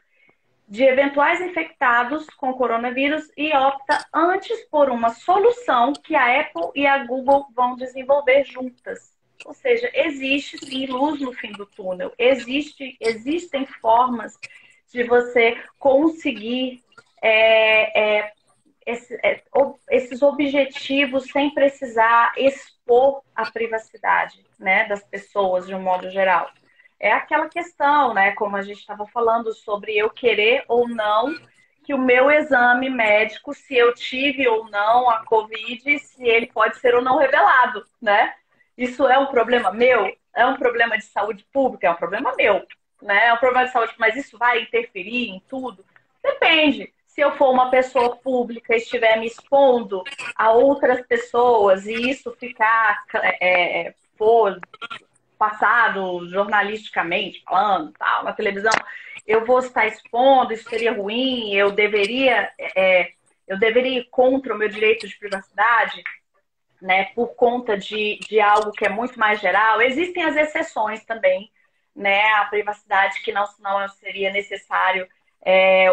de eventuais infectados com coronavírus e opta antes por uma solução que a Apple e a Google vão desenvolver juntas. Ou seja, existe sim luz no fim do túnel. Existem formas de você conseguir esses objetivos sem precisar expor a privacidade, né, das pessoas de um modo geral. É aquela questão, né, como a gente estava falando sobre eu querer ou não que o meu exame médico, se eu tive ou não a Covid, se ele pode ser ou não revelado, né? Isso é um problema meu? É um problema de saúde pública? É um problema meu, né? É um problema de saúde, mas isso vai interferir em tudo? Depende. Se eu for uma pessoa pública e estiver me expondo a outras pessoas e isso ficar for passado jornalisticamente falando, tal, na televisão, eu vou estar expondo, isso seria ruim, eu deveria ir contra o meu direito de privacidade, né, por conta de algo que é muito mais geral. Existem as exceções também, né, a privacidade que não seria necessário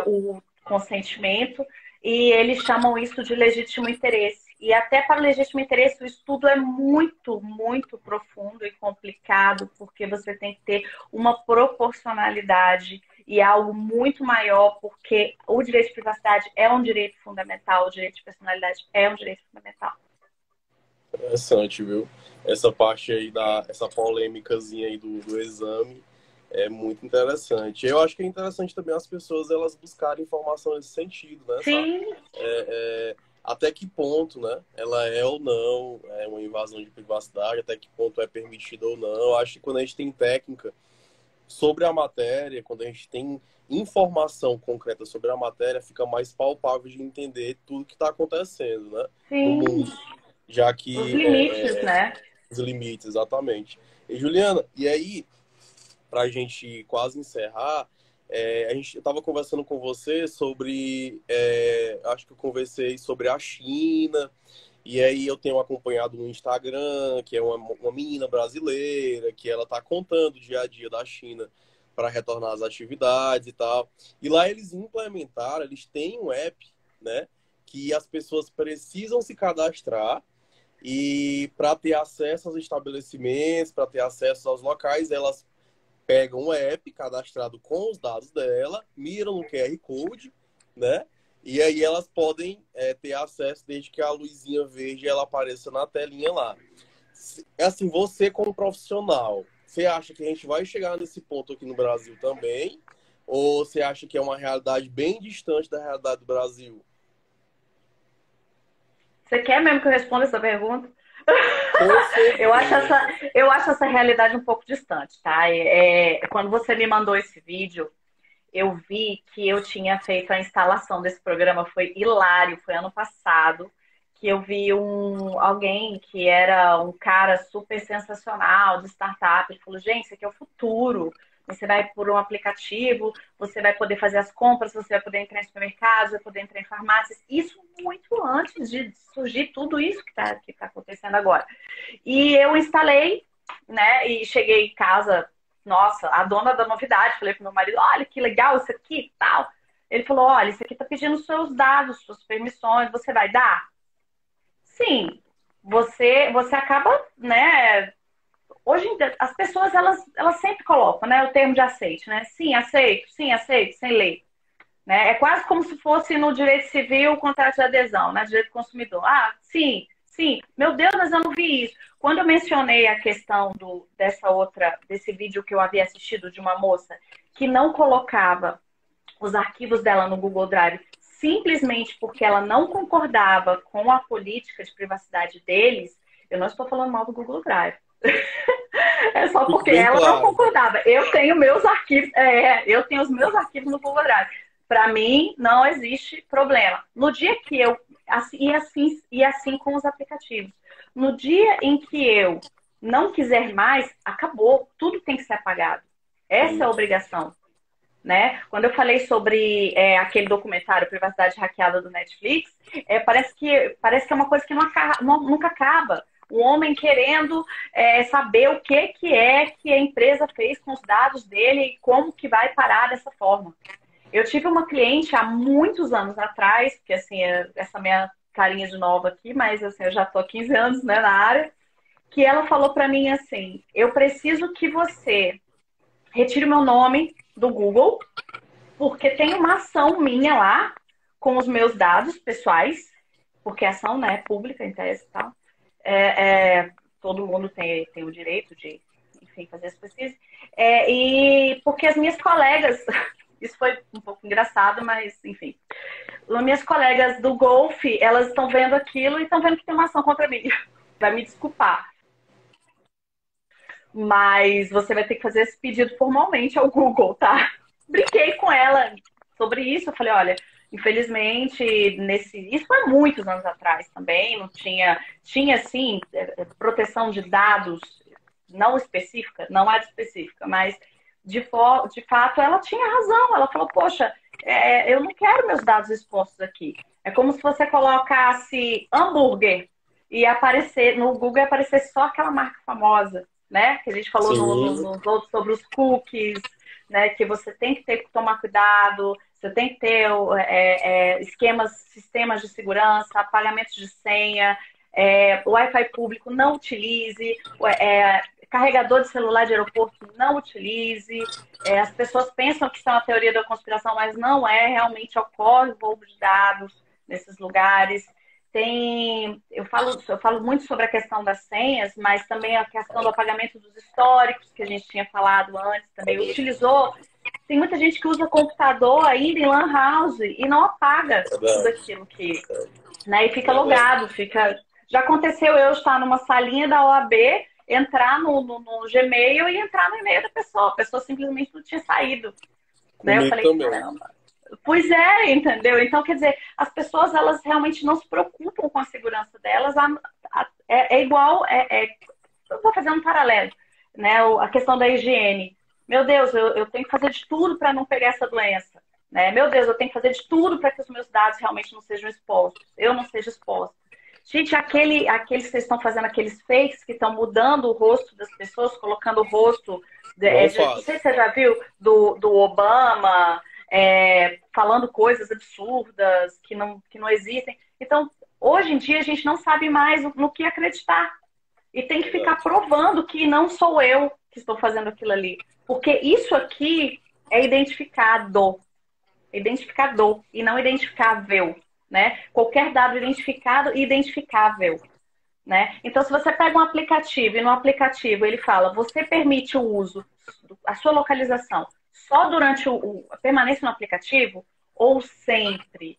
o consentimento, e eles chamam isso de legítimo interesse. E até para o legítimo interesse, o estudo é muito, muito profundo e complicado, porque você tem que ter uma proporcionalidade e algo muito maior, porque o direito de privacidade é um direito fundamental, o direito de personalidade é um direito fundamental. Interessante, viu? Essa parte aí essa polêmicazinha aí do exame. É muito interessante. Eu acho que é interessante também as pessoas elas buscarem informação nesse sentido, né? Sim, Até que ponto, né? Ela é ou não é uma invasão de privacidade, até que ponto é permitida ou não. Eu acho que quando a gente tem técnica sobre a matéria, quando a gente tem informação concreta sobre a matéria, fica mais palpável de entender tudo que está acontecendo, né? No sim. mundo, já Os que limites, né? os limites, exatamente. E Juliana, e aí para a gente quase encerrar, eu estava conversando com você sobre, acho que eu conversei sobre a China, e aí eu tenho acompanhado no Instagram, que é uma menina brasileira, que ela está contando o dia a dia da China para retornar às atividades e tal. E lá eles implementaram, eles têm um app, né, que as pessoas precisam se cadastrar e para ter acesso aos estabelecimentos, para ter acesso aos locais, elas pegam um app cadastrado com os dados dela, miram no QR Code, né? E aí elas podem ter acesso desde que a luzinha verde ela apareça na telinha lá. É assim, você como profissional, você acha que a gente vai chegar nesse ponto aqui no Brasil também? Ou você acha que é uma realidade bem distante da realidade do Brasil? Você quer mesmo que eu responda essa pergunta? Com Eu acho essa, certeza. eu acho essa realidade um pouco distante, tá? Quando você me mandou esse vídeo, eu vi que eu tinha feito a instalação desse programa, foi hilário, foi ano passado, que eu vi alguém que era um cara super sensacional de startup, ele falou, gente, isso aqui é o futuro. Você vai por um aplicativo, você vai poder fazer as compras, você vai poder entrar em supermercados, vai poder entrar em farmácias. Isso muito antes de surgir tudo isso que tá acontecendo agora. E eu instalei, né? E cheguei em casa, nossa, a dona da novidade. Falei pro meu marido: olha que legal isso aqui e tal. Ele falou: olha, isso aqui tá pedindo seus dados, suas permissões, você vai dar? Sim. Você acaba, né? Hoje em dia, as pessoas elas sempre colocam, né? O termo de aceite, né? Sim, aceito, sem ler. Né? É quase como se fosse no direito civil o contrato de adesão, né? Direito do consumidor. Ah, sim, sim. Meu Deus, mas eu não vi isso. Quando eu mencionei a questão desse vídeo que eu havia assistido de uma moça que não colocava os arquivos dela no Google Drive simplesmente porque ela não concordava com a política de privacidade deles, eu não estou falando mal do Google Drive. É só Fique porque bem ela não claro. concordava. Eu tenho os meus arquivos no Google Drive. Para mim, não existe problema. No dia que eu. E assim com os aplicativos. No dia em que eu não quiser mais, acabou. Tudo tem que ser apagado. Essa é a Isso. obrigação. Né? Quando eu falei sobre aquele documentário Privacidade Hackeada do Netflix, parece que é uma coisa que nunca acaba. O homem querendo saber o que a empresa fez com os dados dele e como que vai parar dessa forma. Eu tive uma cliente há muitos anos atrás, que assim, essa minha carinha de nova aqui, mas assim, eu já estou há 15 anos, né, na área, que ela falou para mim assim: eu preciso que você retire o meu nome do Google, porque tem uma ação minha lá com os meus dados pessoais, porque a ação, né, é pública em tese e tal. Todo mundo tem o direito de, enfim, fazer as pesquisas. E porque as minhas colegas, isso foi um pouco engraçado, mas enfim, as minhas colegas do golfe, elas estão vendo aquilo e estão vendo que tem uma ação contra mim. Vai me desculpar. Mas você vai ter que fazer esse pedido formalmente ao Google, tá? Brinquei com ela sobre isso. Eu falei, olha, infelizmente, isso foi muitos anos atrás também, não tinha sim, proteção de dados não específica, não é específica, mas de fato ela tinha razão. Ela falou, poxa, eu não quero meus dados expostos aqui. É como se você colocasse hambúrguer e aparecer no Google aparecer só aquela marca famosa, né? Que a gente falou Sim. nos outros sobre os cookies, né? Que você tem que tomar cuidado, você tem que ter sistemas de segurança, pagamentos de senha, Wi-Fi público não utilize, carregador de celular de aeroporto não utilize. As pessoas pensam que isso é uma teoria da conspiração, mas não é, realmente ocorre roubo de dados nesses lugares. eu falo muito sobre a questão das senhas, mas também a questão do apagamento dos históricos, que a gente tinha falado antes também. Utilizou. Tem muita gente que usa computador ainda em LAN house e não apaga tudo Verdade. aquilo que, né? E fica Verdade. logado, fica. Já aconteceu eu estar numa salinha da OAB, entrar no Gmail e entrar no e-mail da pessoa. A pessoa simplesmente não tinha saído. Né? Eu Comigo falei, também. caramba. Pois é, entendeu? Então, quer dizer, as pessoas, elas realmente não se preocupam com a segurança delas. É igual, eu vou fazer um paralelo, né? A questão da higiene. Meu Deus, eu tenho que fazer de tudo para não pegar essa doença. Né? Meu Deus, eu tenho que fazer de tudo para que os meus dados realmente não sejam expostos. Eu não seja exposta. Gente, aqueles que vocês estão fazendo, aqueles fakes que estão mudando o rosto das pessoas, colocando o rosto. Não Não sei faço. se você já viu do Obama, falando coisas absurdas que não existem. Então, hoje em dia, a gente não sabe mais no que acreditar. E tem que ficar Verdade. provando que não sou eu que estou fazendo aquilo ali. Porque isso aqui é identificador e não identificável, né? Qualquer dado identificado e identificável, né? Então, se você pega um aplicativo e no aplicativo ele fala, você permite o uso, a sua localização, só durante a permanência no aplicativo ou sempre?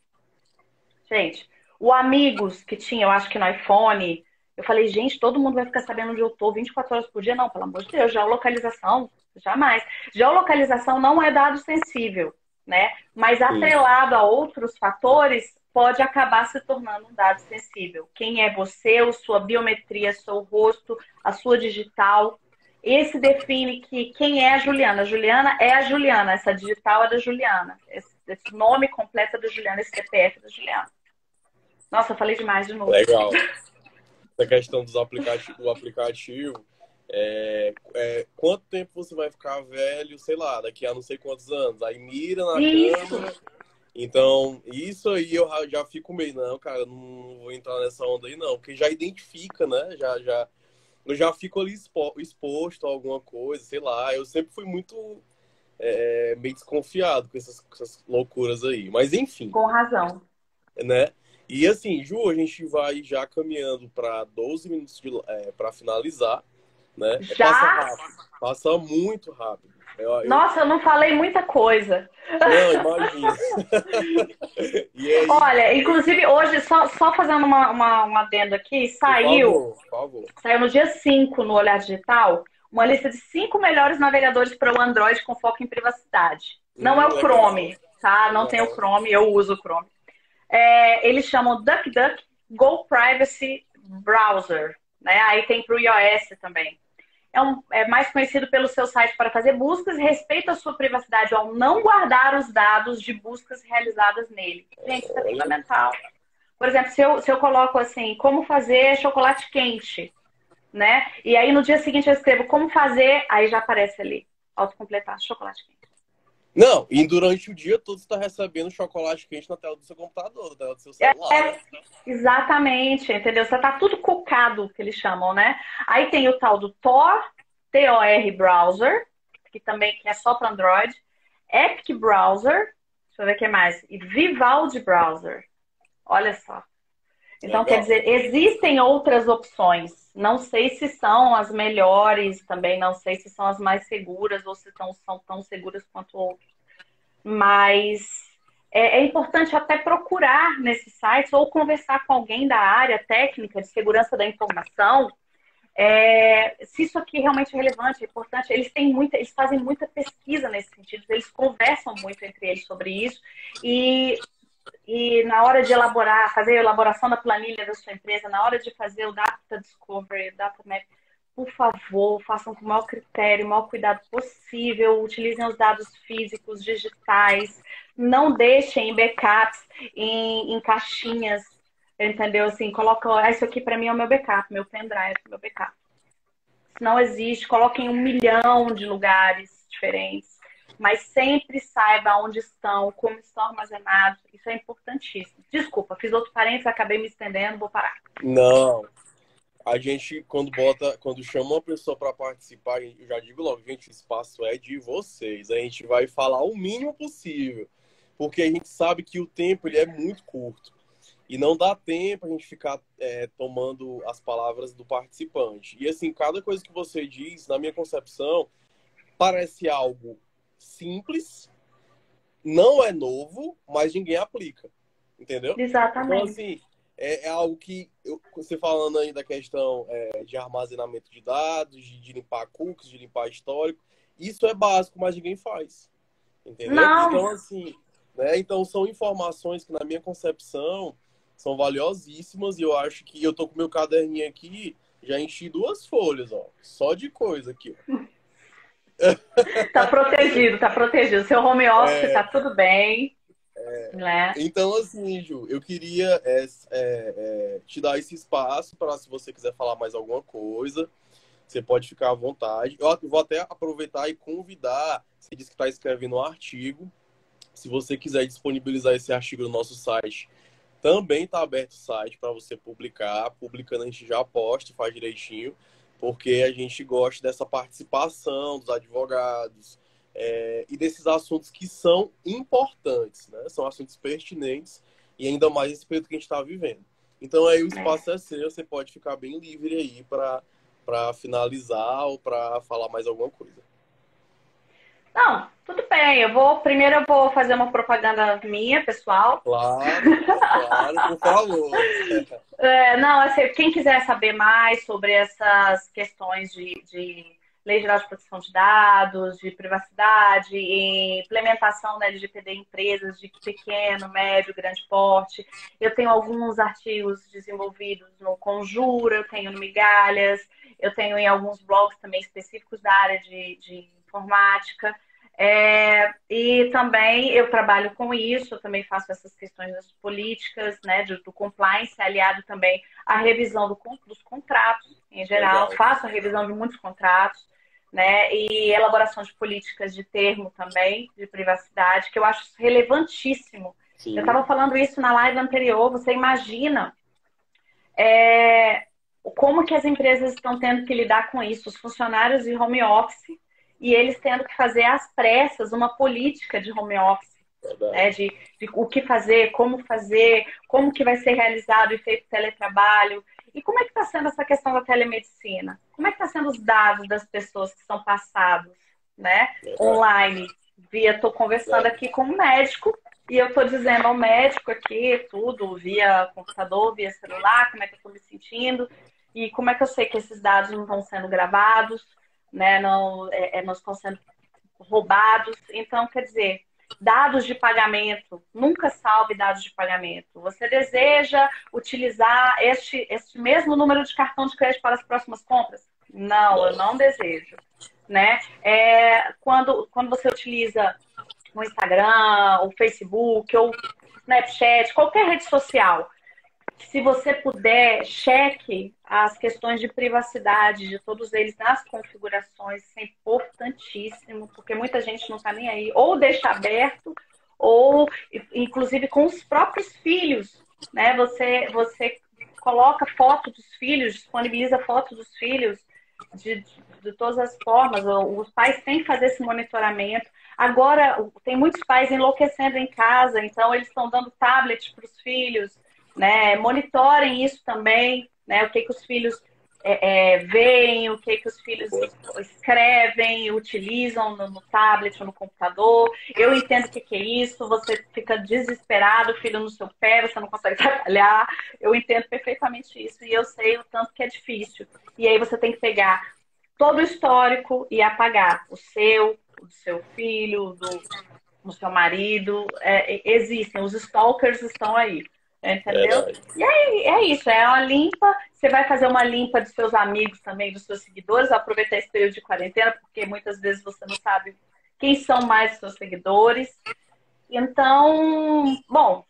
Gente, o Amigos que tinha, eu acho que no iPhone, eu falei, gente, todo mundo vai ficar sabendo onde eu tô 24 horas por dia? Não, pelo amor de Deus, geolocalização, jamais. Geolocalização não é dado sensível, né? Mas Sim. atrelado a outros fatores, pode acabar se tornando um dado sensível. Quem é você, a sua biometria, seu rosto, a sua digital. Esse define que quem é a Juliana. A Juliana é a Juliana, essa digital é da Juliana. Esse nome completo é da Juliana, esse CPF é da Juliana. Nossa, eu falei demais de novo. Legal. Essa questão do aplicativo, quanto tempo você vai ficar velho, sei lá, daqui a não sei quantos anos. Aí mira na Isso, câmera. Então, isso aí eu já fico meio, não, cara, não vou entrar nessa onda aí, não. Porque já identifica, né? Eu já fico ali exposto a alguma coisa, sei lá. Eu sempre fui muito meio desconfiado com essas loucuras aí. Mas enfim, com razão. né? E assim, Ju, a gente vai já caminhando para 12 minutos para finalizar, né? Passa Já? rápido, passa muito rápido. Nossa, eu não falei muita coisa. Não, imagina. E aí, Olha, inclusive hoje, só fazendo um adendo aqui, por saiu, favor, por favor. saiu no dia 5 no Olhar Digital, uma lista de 5 melhores navegadores para o Android com foco em privacidade. Não é o Legal, Chrome, tá? Não tem o legal. Chrome, eu uso o Chrome. Eles chamam DuckDuck Go Privacy Browser, né? Aí tem para o iOS também. É mais conhecido pelo seu site para fazer buscas e respeita a sua privacidade ao não guardar os dados de buscas realizadas nele. Gente, isso é Olha, fundamental. Por exemplo, se eu coloco assim, como fazer chocolate quente, né? E aí no dia seguinte eu escrevo como fazer, aí já aparece ali, autocompletar, chocolate quente. não, e durante o dia todo você está recebendo chocolate quente na tela do seu computador, na tela do seu celular, né? Exatamente, entendeu? Você tá tudo cocado, que eles chamam, né? Aí tem o tal do Tor, T-O-R Browser, que é só para Android, Epic Browser, deixa eu ver o que mais, e Vivaldi Browser. Olha só. Então, quer Legal. dizer, existem outras opções. Não sei se são as melhores, também não sei se são as mais seguras ou se são tão seguras quanto outras. Mas é importante até procurar nesses sites ou conversar com alguém da área técnica de segurança da informação, se isso aqui realmente é relevante, é importante. Eles fazem muita pesquisa nesse sentido, eles conversam muito entre eles sobre isso e na hora de fazer a elaboração da planilha da sua empresa, na hora de fazer o Data Discovery, o Data Map, por favor, façam com o maior critério, o maior cuidado possível, utilizem os dados físicos, digitais, não deixem em backups, em caixinhas, entendeu? Assim, coloca, isso aqui para mim é o meu backup, meu pendrive, meu backup. Se não existe, coloquem 1 milhão de lugares diferentes, mas sempre saiba onde estão, como estão armazenados, isso é importantíssimo. Desculpa, fiz outro parênteses, acabei me estendendo, vou parar. Não, a gente, quando chama uma pessoa para participar, eu já digo logo, gente, o espaço é de vocês. A gente vai falar o mínimo possível, porque a gente sabe que o tempo ele é muito curto. E não dá tempo a gente ficar tomando as palavras do participante. E assim, cada coisa que você diz, na minha concepção, parece algo simples, não é novo, mas ninguém aplica. Entendeu? Então, Exatamente. assim, é algo que, você falando aí da questão de armazenamento de dados, de limpar cookies, de limpar histórico, isso é básico, mas ninguém faz. Entendeu? Então, Não, assim, né? Então, são informações que, na minha concepção, são valiosíssimas e eu acho que eu tô com meu caderninho aqui, já enchi 2 folhas, ó, só de coisa aqui, ó. tá protegido, tá protegido. Seu home office tá tudo bem, né? Então, assim, Ju, eu queria te dar esse espaço para, se você quiser falar mais alguma coisa, você pode ficar à vontade. Eu vou até aproveitar e convidar, você disse que está escrevendo um artigo, se você quiser disponibilizar esse artigo no nosso site, também está aberto o site para você publicar. Publicando a gente já posta, faz direitinho, porque a gente gosta dessa participação dos advogados e desses assuntos que são importantes, né? São assuntos pertinentes e ainda mais nesse período que a gente está vivendo. Então aí o É. espaço é seu, você pode ficar bem livre aí para finalizar ou para falar mais alguma coisa. Não, tudo bem. Primeiro eu vou fazer uma propaganda minha, pessoal. Claro, claro, por favor. Não, assim, quem quiser saber mais sobre essas questões de Lei Geral de Proteção de Dados, de privacidade, e implementação da LGPD em empresas de pequeno, médio, grande porte, eu tenho alguns artigos desenvolvidos no Conjura, eu tenho no Migalhas, eu tenho em alguns blogs também específicos da área de informática. E também eu trabalho com isso, eu também faço essas questões das políticas, né, do compliance, aliado também à revisão dos contratos em geral, Legal. faço a revisão de muitos contratos, né, e elaboração de políticas de termo também, de privacidade, que eu acho relevantíssimo. Eu Sim, estava falando isso na live anterior, você imagina é, como que as empresas estão tendo que lidar com isso, os funcionários de home office, e eles tendo que fazer às pressas uma política de home office, né, verdade. de o que fazer, como que vai ser realizado o efeito teletrabalho, e como é que está sendo essa questão da telemedicina? Como é que está sendo os dados das pessoas que são passados, né, Verdade. online? Estou conversando Verdade. aqui com um médico e eu estou dizendo ao médico aqui tudo, via computador, via celular, como é que eu estou me sentindo e como é que eu sei que esses dados não estão sendo gravados, né, não estão sendo roubados. Então, quer dizer, dados de pagamento, nunca salve dados de pagamento. Você deseja utilizar este mesmo número de cartão de crédito para as próximas compras? Não, eu Não. não desejo. Né? Quando você utiliza o Instagram, o Facebook, ou Snapchat, qualquer rede social, se você puder, cheque as questões de privacidade de todos eles nas configurações, isso é importantíssimo, porque muita gente não está nem aí, ou deixa aberto, ou inclusive com os próprios filhos, né? Você coloca foto dos filhos, disponibiliza foto dos filhos de todas as formas, os pais têm que fazer esse monitoramento. Agora, tem muitos pais enlouquecendo em casa, então eles estão dando tablet para os filhos, né? Monitorem isso também, né? O que que os filhos veem, o que que os filhos escrevem, utilizam no tablet ou no computador. Eu entendo o que que é isso, você fica desesperado, o filho no seu pé, você não consegue trabalhar. Eu entendo perfeitamente isso e eu sei o tanto que é difícil. E aí você tem que pegar todo o histórico e apagar o do seu filho, do seu marido. Existem, os stalkers estão aí. Entendeu? Verdade. E aí é isso, é uma limpa. Você vai fazer uma limpa dos seus amigos também, dos seus seguidores, aproveitar esse período de quarentena, porque muitas vezes você não sabe quem são mais os seus seguidores. Então, bom,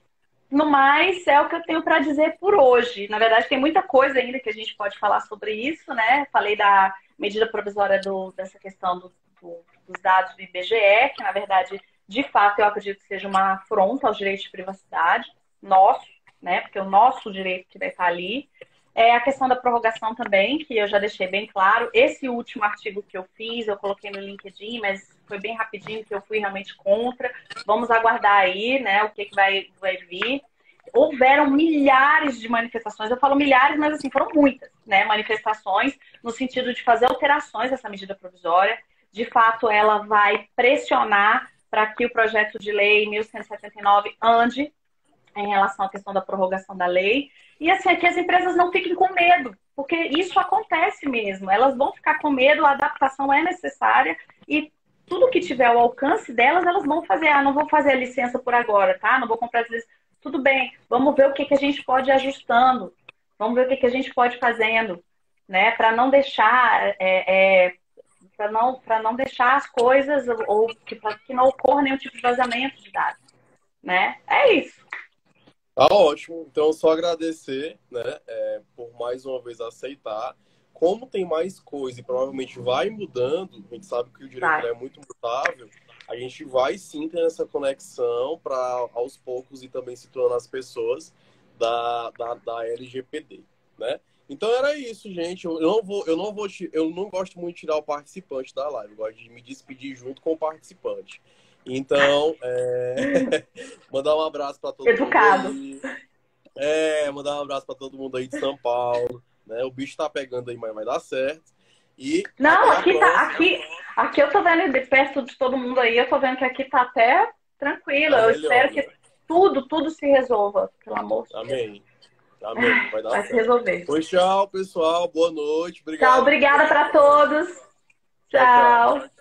no mais, é o que eu tenho para dizer por hoje. Na verdade, tem muita coisa ainda que a gente pode falar sobre isso, né? Falei da medida provisória dessa questão dos dados do IBGE, que na verdade, de fato, eu acredito que seja uma afronta aos direitos de privacidade nosso, né? Porque é o nosso direito que vai estar ali. A questão da prorrogação também, que eu já deixei bem claro. Esse último artigo que eu fiz, eu coloquei no LinkedIn, mas foi bem rapidinho que eu fui realmente contra. Vamos aguardar aí, né, o que vai vir. houveram milhares de manifestações. Eu falo milhares, mas assim, foram muitas, né? Manifestações no sentido de fazer alterações dessa medida provisória. De fato, ela vai pressionar para que o projeto de lei 1179 ande em relação à questão da prorrogação da lei. E assim, que as empresas não fiquem com medo, porque isso acontece mesmo. Elas vão ficar com medo, a adaptação é necessária e tudo que tiver ao alcance delas, elas vão fazer. Ah, não vou fazer a licença por agora, tá? Não vou comprar a licença. Tudo bem, vamos ver o que a gente pode ir ajustando, vamos ver o que a gente pode ir fazendo, né? Para não deixar para não deixar as coisas ou para que não ocorra nenhum tipo de vazamento de dados, né? É isso. Tá ótimo. Então, só agradecer, né, por mais uma vez aceitar. Como tem mais coisa e provavelmente vai mudando, a gente sabe que o direito é muito mutável, a gente vai sim ter essa conexão para, aos poucos, e também se tornar as pessoas da LGPD, né? Então era isso, gente. Eu não gosto muito de tirar o participante da live, eu gosto de me despedir junto com o participante. Então, mandar um abraço para todo Educado. mundo aí. Mandar um abraço para todo mundo aí de São Paulo, né? O bicho tá pegando aí, mas vai dar certo. E não, aqui eu tô vendo de perto de todo mundo aí, eu tô vendo que aqui tá até tranquilo. Eu espero que tudo se resolva, pelo amor de Deus. Amém. Amém. Vai dar certo. Se resolver. Pois tchau, pessoal. Boa noite. Obrigado. Tchau, obrigada para todos. Tchau.